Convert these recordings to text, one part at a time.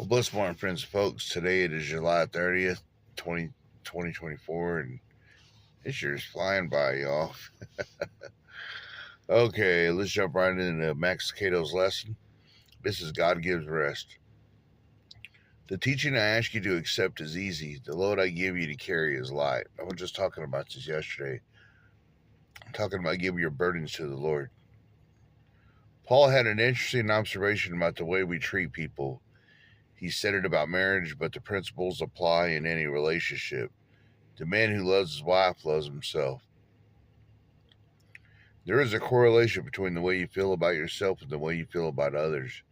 Well, bless morning, friends and folks. Today it is July 30th, 2024, and this year's flying by, y'all. Okay, let's jump right into Max Cato's lesson. This is God Gives Rest. The teaching I ask you to accept is easy. The load I give you to carry is light. I was just talking about this yesterday. I'm talking about giving your burdens to the Lord. Paul had an interesting observation about the way we treat people. He said it about marriage, but the principles apply in any relationship. The man who loves his wife loves himself. There is a correlation between the way you feel about yourself and the way you feel about others.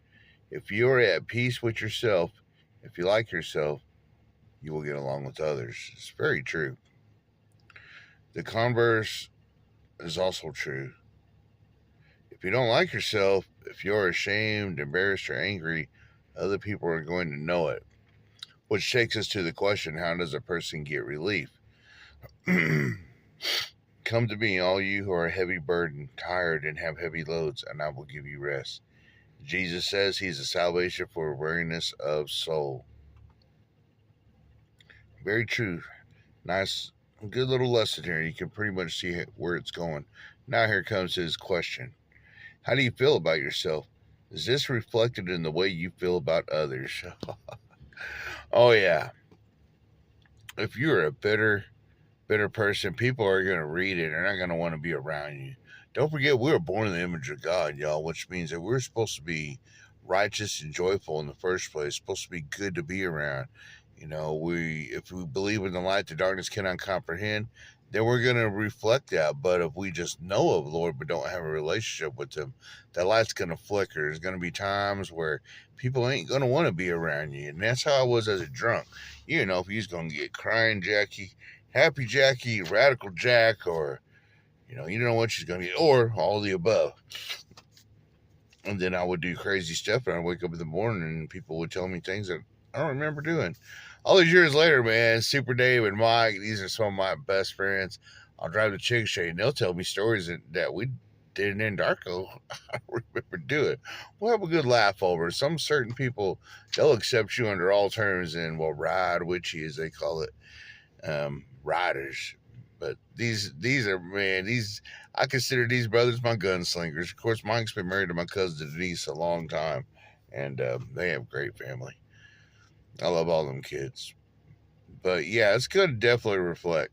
If you are at peace with yourself, if you like yourself, you will get along with others. It's very true. The converse is also true. If you don't like yourself, if you're ashamed, embarrassed, or angry, other people are going to know it. Which takes us to the question, how does a person get relief? Come to me, all you who are heavy burdened, tired, and have heavy loads, and I will give you rest. Jesus says he's a salvation for weariness of soul. Very true. Nice, good little lesson here. You can pretty much see where it's going. Now here comes his question. How do you feel about yourself? Is this reflected in the way you feel about others? Oh, yeah. If you're a bitter person, people are going to read it. They're not going to want to be around you. Don't forget, we were born in the image of God, y'all, which means that we're supposed to be righteous and joyful in the first place, supposed to be good to be around. You know, if we believe in the light the darkness cannot comprehend, then we're going to reflect that. But if we just know of the Lord but don't have a relationship with him, that light's going to flicker. There's going to be times where people ain't going to want to be around you. And that's how I was as a drunk. You know, if he's going to get crying Jackie, happy Jackie, radical Jack, or, you don't know what she's going to get, or all the above. And then I would do crazy stuff, and I'd wake up in the morning, and people would tell me things that I don't remember doing. All these years later, man, Super Dave and Mike, these are some of my best friends. I'll drive to Chickasha, and they'll tell me stories that we did in Darko. I remember doing. We'll have a good laugh over. Some certain people, they'll accept you under all terms and will ride with you, as they call it. Riders. But these are, man, I consider these brothers my gunslingers. Of course, Mike's been married to my cousin Denise a long time, and they have a great family. I love all them kids. But yeah, it's good to definitely reflect.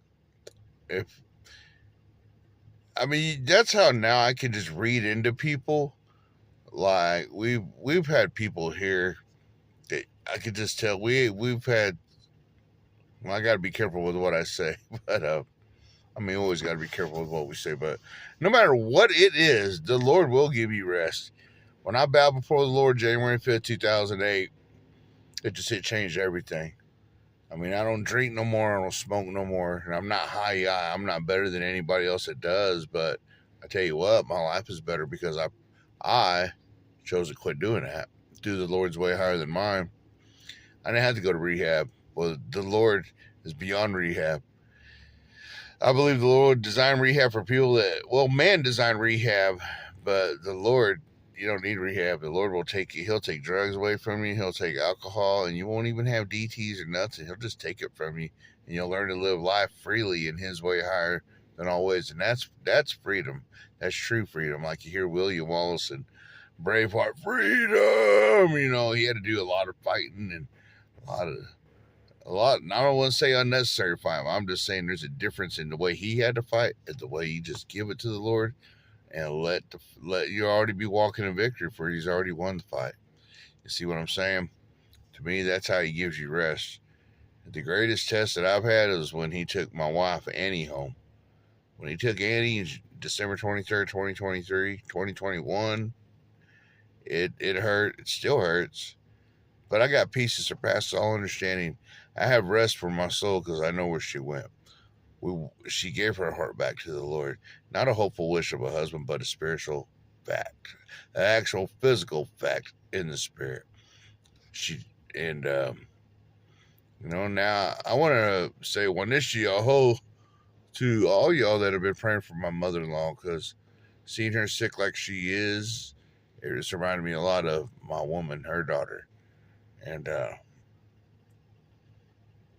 That's how now I can just read into people. Like we've had people here that I could just tell we've had. Well, I got to be careful with what I say, but always got to be careful with what we say. But no matter what it is, the Lord will give you rest. When I bowed before the Lord January 5th, 2008, it changed everything. I don't drink no more. I don't smoke no more. And I'm not high. I'm not better than anybody else that does. But I tell you what, my life is better because I chose to quit doing that. Do the Lord's way higher than mine. I didn't have to go to rehab. Well, the Lord is beyond rehab. I believe the Lord designed rehab for people man designed rehab, but the Lord, you don't need rehab. The Lord will take you. He'll take drugs away from you. He'll take alcohol, and you won't even have DTs or nothing. He'll just take it from you, and you'll learn to live life freely in his way higher than all ways. And that's freedom. That's true freedom. Like you hear William Wallace and Braveheart, freedom. He had to do a lot of fighting and a lot. I don't want to say unnecessary fight. I'm just saying there's a difference in the way he had to fight and the way you just give it to the Lord and let you already be walking in victory, for he's already won the fight. You see what I'm saying? To me, that's how he gives you rest. The greatest test that I've had is when he took my wife Annie home. When he took Annie December 23rd, 2023, 2021, it hurt. It still hurts. But I got peace that surpasses all understanding. I have rest for my soul because I know where she went. She gave her heart back to the Lord. Not a hopeful wish of a husband, but a spiritual fact. An actual physical fact in the spirit. Now I want to say Wanishiaho to all y'all that have been praying for my mother-in-law, because seeing her sick like she is, it just reminded me a lot of my woman, her daughter. And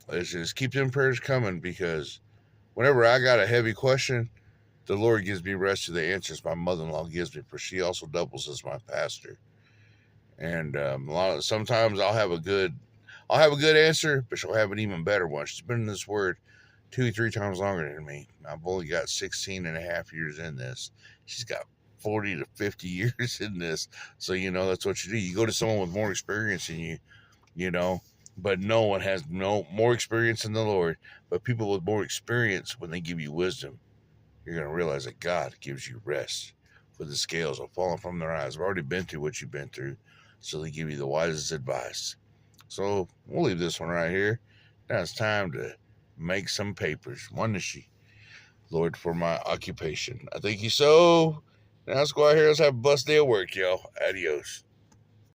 let's just keep them prayers coming, because whenever I got a heavy question, the Lord gives me rest to the answers my mother-in-law gives me, for she also doubles as my pastor. And sometimes I'll have a good answer, but she'll have an even better one. She's been in this word 2 or 3 times longer than me. I've only got 16 and a half years in this. She's got 40 to 50 years in this. So, that's what you do. You go to someone with more experience than you, but no one has no more experience than the Lord. But people with more experience, when they give you wisdom, you're going to realize that God gives you rest, for the scales are falling from their eyes. I've already been through what you've been through, so they give you the wisest advice. So we'll leave this one right here. Now it's time to make some papers. Wondershi, Lord, for my occupation. I thank you so. Now let's go out here. Let's have a blessed day of work, y'all. Adios.